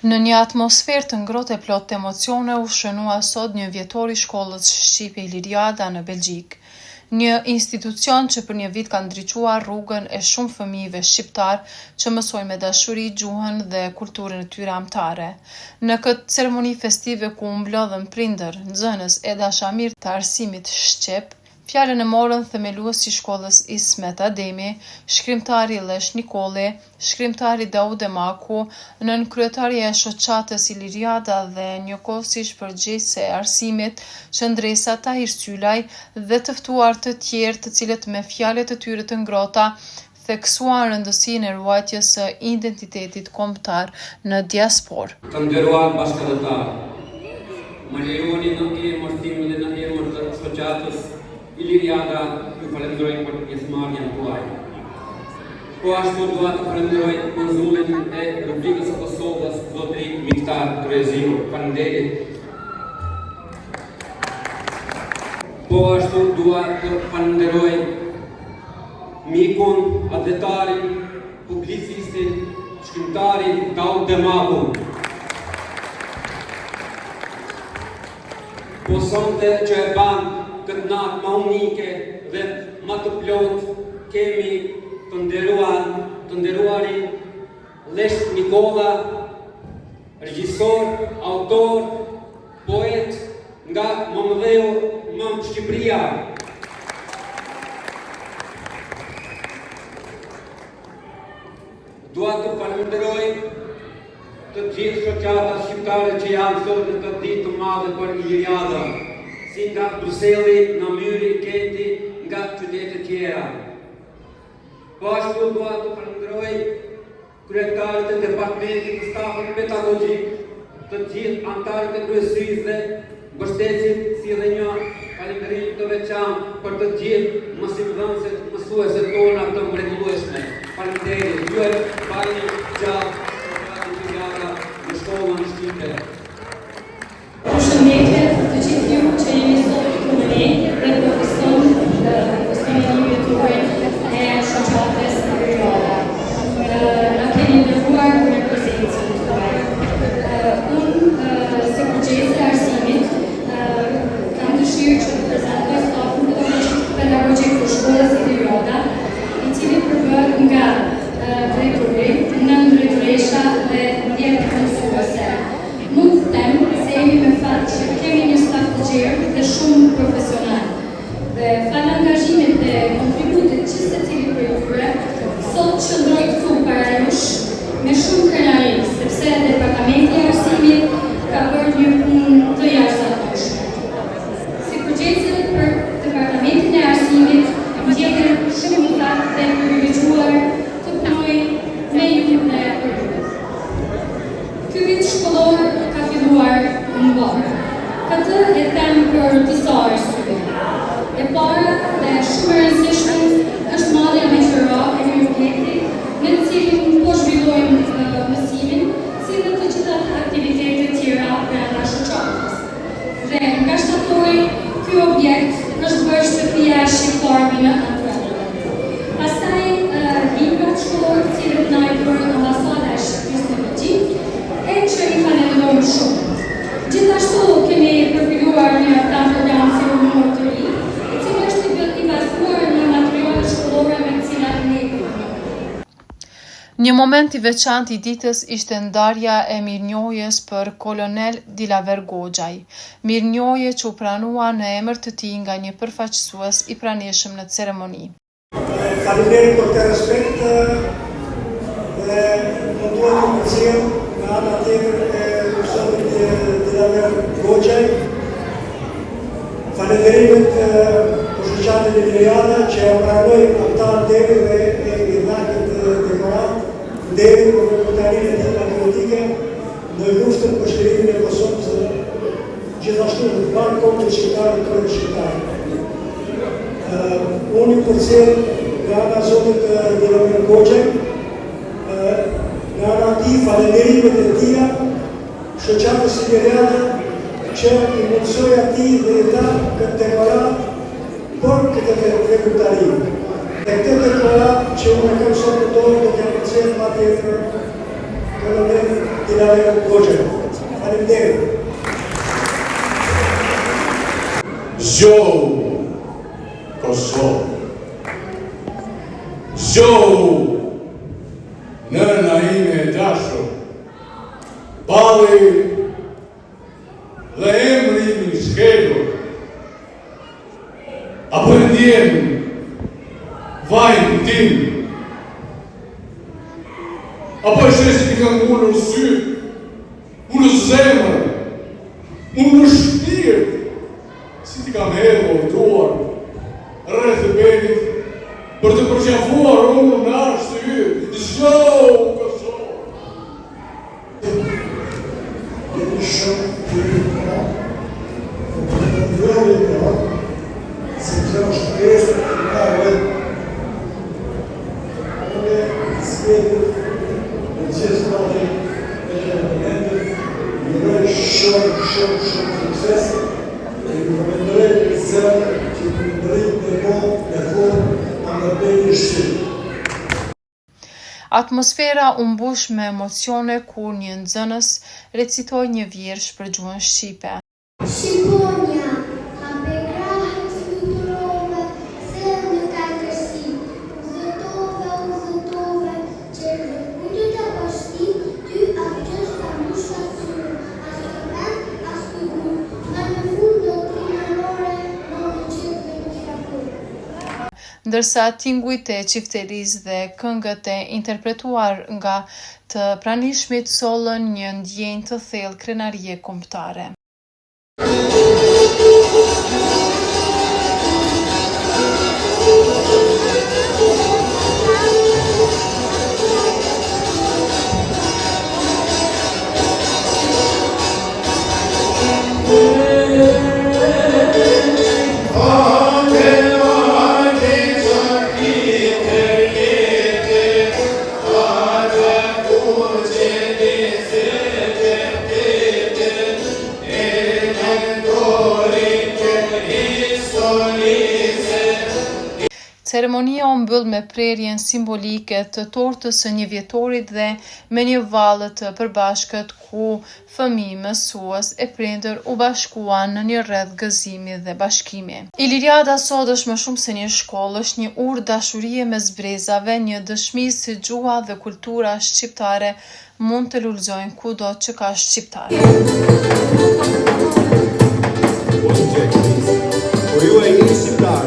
Në një atmosferë të ngrohtë e plot emocione u shënua sot një vjetor i shkollës shqipe Iliriada në Belgjik, një institucion që për një vit ka ndriçuar rrugën e shumë fëmijëve shqiptar që mësojnë me dashuri gjuhën dhe kulturën e tyre amtare. Në këtë ceremoni festive ku u mblodhën prindër, nxënës e dashamir të arsimit shqip, fjalën e morën themeluesi i shkollës Ismet Ademi, shkrimtari Lesh Nikoli, shkrimtari Daude Maku, nënkryetaria e shoqatës Iliriada dhe njëkohësisht përgjegjëse e arsimit Qëndresa Tahir Sylaj dhe të ftuar të tjerë të cilët me fjalët e tyre të ngrohta theksuan rëndësinë e ruajtjes së identitetit kombëtar në diasporë. Të nderuar bashkëdhetar, më lejoni në emër tim dhe në emër të shoqatës Iliriada ju falenderoj për pjesëmarrjen tuaj. Po ashtu dua të falenderoj konsullin e Republikës së Kosovës, zotëri Miktar Kreziu. Faleminderit. Po ashtu dua të falenderoj mikun, adhetarin, publicistin, shkrimtarin Daude Maku. Po sonte që e ban këtë natë ma unike dhe ma të plot, kemi të nderuarin Lesh Nikola, regjisor, autor, poet nga Momëdheu, Shqipëria. Dua të falenderoj të gjithë shoqatat shqiptare që janë sot në këtë ditë të madhe për Iliriada, si nga Bruxelli, Namyri, Kenti, nga qytete tjera. Po ashtu dua të falenderoj kryetarët e departamentit të stafit pedagogjik, të gjithë anëtarët e kryesisë dhe mbështetësit, si edhe një falënderim të veçantë për të gjithë mësimdhënësit, mësueset tona të mrekullueshme. Faleminderit, ju e bani gjatë Iliriada në shkollën shqipe. Përshëndetje të gjithë ju që jeni sot këtu me ne dhe profesorët tuaj e shoqatës Iliriada. Na keni nderuar me prezencën tuaj. Unë, si përgjegjëse e arsimit, kam dëshirë që të prezantoj stafin pedagogjik të shkollës Iliriada, i cili përbëhet nga drejtori, nëndrejtoresha dhe 10 mësuese. Mund të them se jemi me fat që kemi një staf të gjerë dhe shumë profesional. Dhe falë angazhimit dhe kontributit që secili prej tyre, sot qëndroj këtu para jush me shumë krenari, sepse Departamenti i Arsimit ka bërë një punë të jashtëzakonshme. Si përgjegjëse për Departamentin e Arsimit, më ndjehem shumë i fat dhe privilegjuar të punoj me ju në rrugë. Ky vit shkollor ka filluar në botë. Këtë e them për disa arsye. E para dhe shumë e rëndësishme është marrja me qira e një objekti me të cilin po zhvillojmë mësimin, si dhe të gjitha aktivitetet tjera brenda shoqatës. Dhe nga shtatori, ky objekt është bërë shtëpia e shqiptarëve në Antwerp. Pastaj librat shkollor të cilët na i bën ambasada e Shqipërisë në Belgjik, e që i falenderojmë shumë. Gjithashtu kemi përpiluar një program filmor të ri, i cili është i bazuar në materiale shkollore me të cilat ne punojmë. Një moment i veçantë i ditës ishte ndarja e mirënjohjes për kolonel Dilaver Goxhaj, mirënjohje që u pranua në emër të tij nga një përfaqësues i pranishëm në ceremoni. Faleminderit për këtë respekt dhe më duhet të përcjell nga ana tjetër e profesorit Dilaver Goxhaj. Falenderimet për shoqatën Iliriada që e pranoi antar deri dhe i dhakët dekorat, deri për veprimtarinë e tij patriotike në luftën për shlirimin e Kosovës dhe gjithashtu në banë kombëtar shqiptarë të shqiptarë. Unë i përcjell nga ana zotit Dilaver Goxhaj, nga ana tij falenderimet e tija shoqatës Iliriada që i mundsoi atij dhe i dha këtë dekorat për këtë veprimtari. Dhe këtë dekorat që unë kam sot në dorë do t'ja përcjell patjetër kolonel Dinare Goxha. Faleminderit. Zhou Kosovë. Zhou nëna ime e dashur, balli dhe emri im i shkelur, apo e ndjen vajin tim, apo e shesit i kam ullur sy, ullur zemër, ullur shpirt, si ti kam hedhur duar rreth e benit për të përqafuar unë në arshë të ju, Zhou Kosovë. Jeni shumë të rrëta, të përgjërë se që është pjesë të nga vetë. Unë e smetë në gjithë të në e gjëndëmendet, njëroj shumë sukses, e në përmendrej në zërë që të mëndërit në fond në bejnë shqipë. Atmosfera u mbush me emocione kur një nxënës recitoi një vjersh për gjuhën shqipe. Shqiponja, hape krahet fluturove, thellë ka kërsi, uzëtove, qërë kujtë të bashki, ty aftës ta musha syre, as të vend, as të gu, nga në fund do trinërore, në në qëtë dhe në shakur. Ndërsa tingujt e çifterisë dhe këngët e interpretuar nga të pranishmit sollën një ndjenjë të thellë krenarie kombëtare. Ceremonia u mbyll me prerjen simbolike të tortës së 1 vjetorit dhe me një vallë të përbashkët ku fëmijë, mësues e prindër u bashkuan në një rreth gëzimi dhe bashkimi. Iliriada sot është më shumë se një shkollë, është një urë dashurie mes brezave, një dëshmi se gjuha dhe kultura shqiptare mund të lulëzojnë kudo që ka shqiptar. Po ju e një shqiptar,